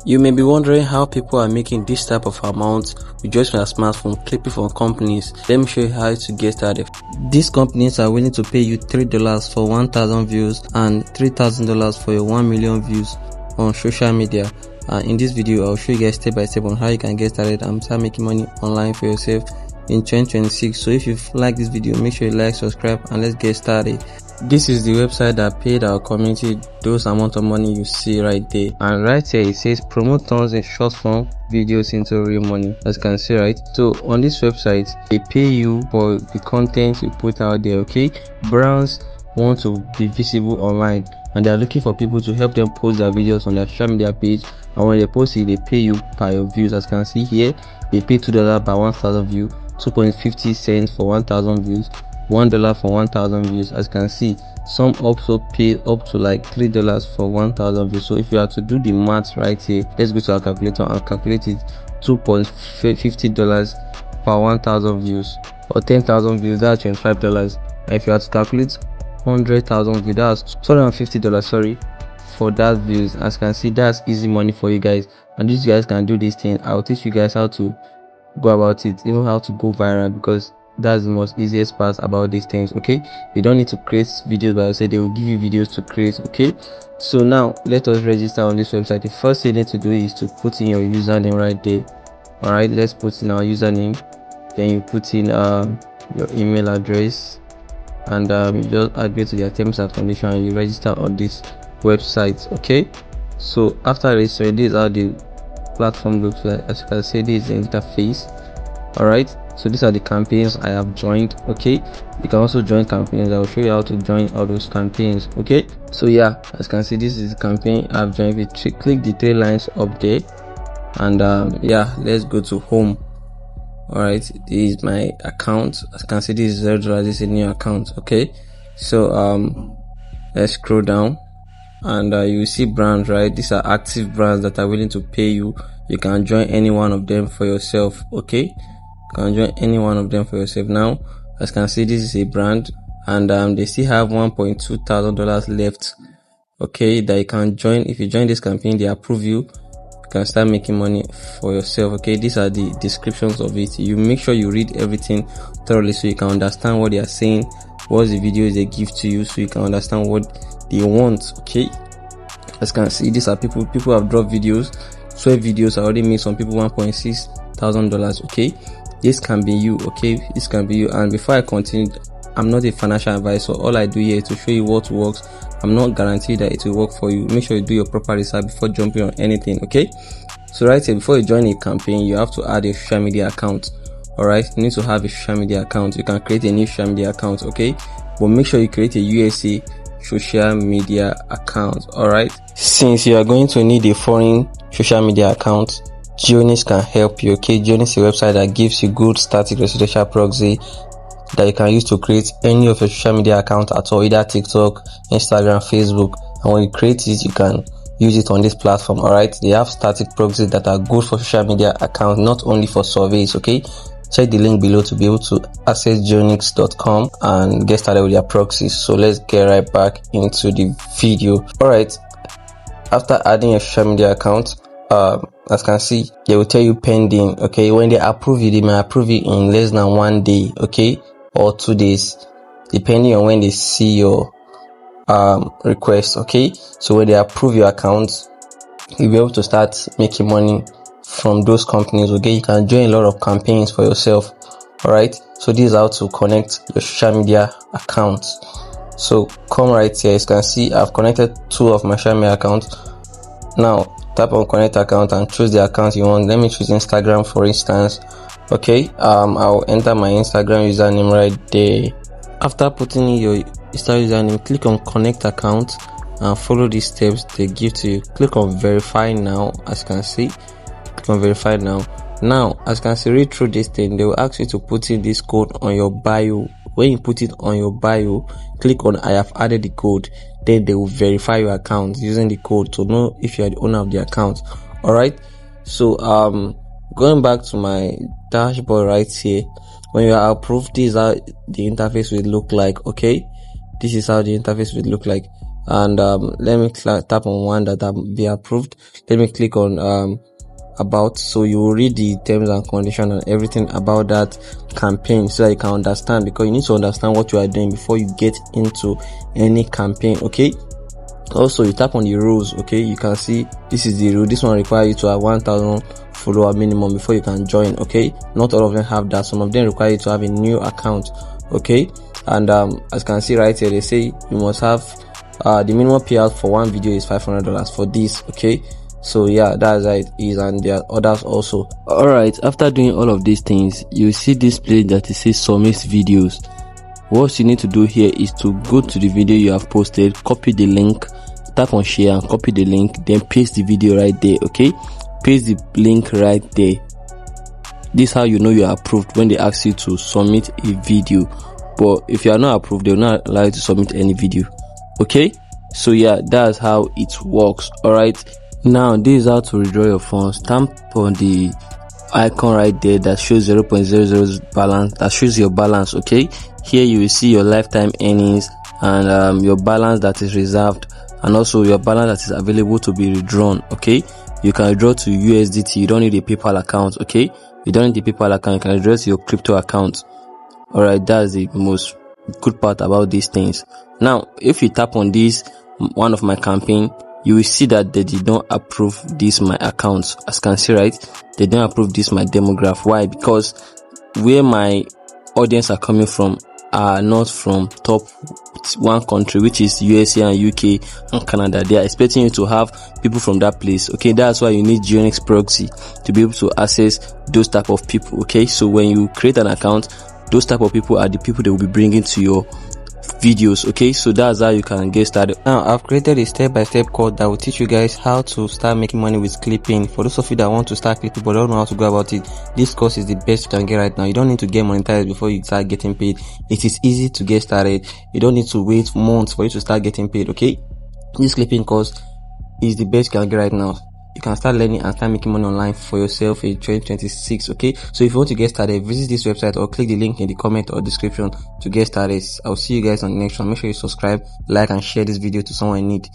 You may be wondering how people are making this type of amount with just their smartphone, clipping from companies. Let me show you how to get started. These companies are willing to pay you $3 for 1,000 views and $3,000 for your 1 million views on social media. And in this video, I'll show you guys step by step on how you can get started and start making money online for yourself in 2026. So if you like this video, make sure you like, subscribe, and let's get started. This is the website that paid our community those amount of money you see right there, and right here it says Promote turns in short form videos into real money, as you can see, right? So on this website they pay you for the content you put out there. Okay, brands want to be visible online and they are looking for people to help them post their videos on their social media page, and when they post it they pay you per your views. As you can see here, they pay $2 per 1,000 views, 2.50 cents for 1,000 views, $1 for 1,000 views. As you can see, some also pay up to like $3 for 1,000 views. So if you are to do the maths right here, let's go to our calculator and calculate it. $2.50 per 1,000 views, or 10,000 views, that's $25. And if you are to calculate 100,000 views, that's $250, sorry, for that views. As you can see, that's easy money for you guys, and these guys can do this thing. I'll teach you guys how to go about it, even how to go viral, because that's the most easiest part about these things. Okay, you don't need to create videos by yourself, they will give you videos to create. Okay, so now let us register on this website. The first thing you need to do is to put in your username right there. All right, let's put in our username, then you put in your email address, and you just agree to their terms and conditions, and you register on this website. Okay, so after registering, this is how the platform looks like. As you can see, this is the interface. All right, so these are the campaigns I have joined. Okay, you can also join campaigns. I will show you how to join all those campaigns. Okay, so yeah, as you can see, this is the campaign I've joined. If you click the three lines up there, and yeah, let's go to home. All right, this is my account. As you can see, this is $0. This is a new account. Okay, so let's scroll down, and you see brands, right? These are active brands that are willing to pay you. You can join any one of them for yourself. Okay, you can join any one of them for yourself. Now, as you can see, this is a brand, and they still have $1.2 thousand left. Okay, that you can join. If you join this campaign, they approve you, you can start making money for yourself. Okay, these are the descriptions of it. You make sure you read everything thoroughly so you can understand what they are saying, what's the videos they give to you, so you can understand what they want. Okay, as you can see, these are people have dropped videos. 12 videos already made some people $1.6 thousand. Okay, this can be you. Okay, this can be you. And before I continue, I'm not a financial advisor. All I do here is to show you what works. I'm not guaranteed that it will work for you. Make sure you do your proper research before jumping on anything. Okay, so right here, before you join a campaign, you have to add a social media account. All right, you need to have a social media account. You can create a new social media account. Okay, but make sure you create a USA social media account. All right, since you are going to need a foreign social media account, Geonis can help you. Okay, Geonis is a website that gives you good static residential proxy that you can use to create any of your social media account at all, either TikTok, Instagram, Facebook. And when you create it, you can use it on this platform. All right, they have static proxies that are good for social media accounts, not only for surveys. Okay, check the link below to be able to access geonix.com and get started with their proxies. So let's get right back into the video. All right, after adding your social media account, as you can see, they will tell you pending. Okay, when they approve you, they may approve it in less than 1 day, okay, or 2 days, depending on when they see your request. Okay, so when they approve your account, you'll be able to start making money from those companies. Okay, you can join a lot of campaigns for yourself. All right, so this is how to connect your social media accounts. So come right here. As you can see, I've connected 2 of my social media accounts. Now tap on connect account and choose the account you want. Let me choose Instagram, for instance. Okay, I'll enter my Instagram username right there. After putting in your Instagram username, click on connect account and follow these steps they give to you. Click on verify now. As you can see, click on verify now. Now, as you can see, read through this thing. They will ask you to put in this code on your bio. When you put it on your bio, click on I have added the code. Then they will verify your account using the code to know if you are the owner of the account. All right, so going back to my dashboard right here, when you are approved, this is how the interface will look like. Okay, this is how the interface will look like. and let me tap on one that be approved. Let me click on about, so you will read the terms and conditions and everything about that campaign so that you can understand, because you need to understand what you are doing before you get into any campaign. Okay, also you tap on the rules. Okay, you can see this is the rule. This one requires you to have 1,000 follower minimum before you can join. Okay, not all of them have that. Some of them require you to have a new account. Okay, and as you can see right here, they say you must have the minimum payout for one video is $500 for this. Okay, so yeah, that's how it is, and there are others also. Alright, after doing all of these things, you see this place that it says submit videos. What you need to do here is to go to the video you have posted, copy the link, tap on share and copy the link, then paste the video right there. Okay, paste the link right there. This is how you know you are approved, when they ask you to submit a video. But if you are not approved, they will not allow you to submit any video. Okay, so yeah, that's how it works. Alright, now this is how to withdraw your funds. Tap on the icon right there that shows 0.00 balance, that shows your balance. Okay, here you will see your lifetime earnings and your balance that is reserved, and also your balance that is available to be withdrawn. Okay, you can withdraw to USDT. You don't need a PayPal account. Okay, you don't need a PayPal account. You can withdraw to your crypto account. Alright, that's the most good part about these things. Now, if you tap on this one of my campaign, you will see that they did not approve this my accounts. As you can see, right, they didn't approve this my demographic. Why? Because where my audience are coming from are not from top one country, which is USA and UK and Canada. They are expecting you to have people from that place. Okay, that's why you need GeoNix proxy to be able to access those type of people. Okay, so when you create an account, those type of people are the people they will be bringing to your videos. Okay, so that's how you can get started. Now I've created a step-by-step code that will teach you guys how to start making money with clipping. For those of you that want to start clipping but don't know how to go about it, this course is the best you can get right now. You don't need to get monetized before you start getting paid. It is easy to get started. You don't need to wait months for you to start getting paid. Okay, this clipping course is the best you can get right now. You can start learning and start making money online for yourself in 2026. Okay, so if you want to get started, visit this website or click the link in the comment or description to get started. I'll see you guys on the next one. Make sure you subscribe, like and share this video to someone in need.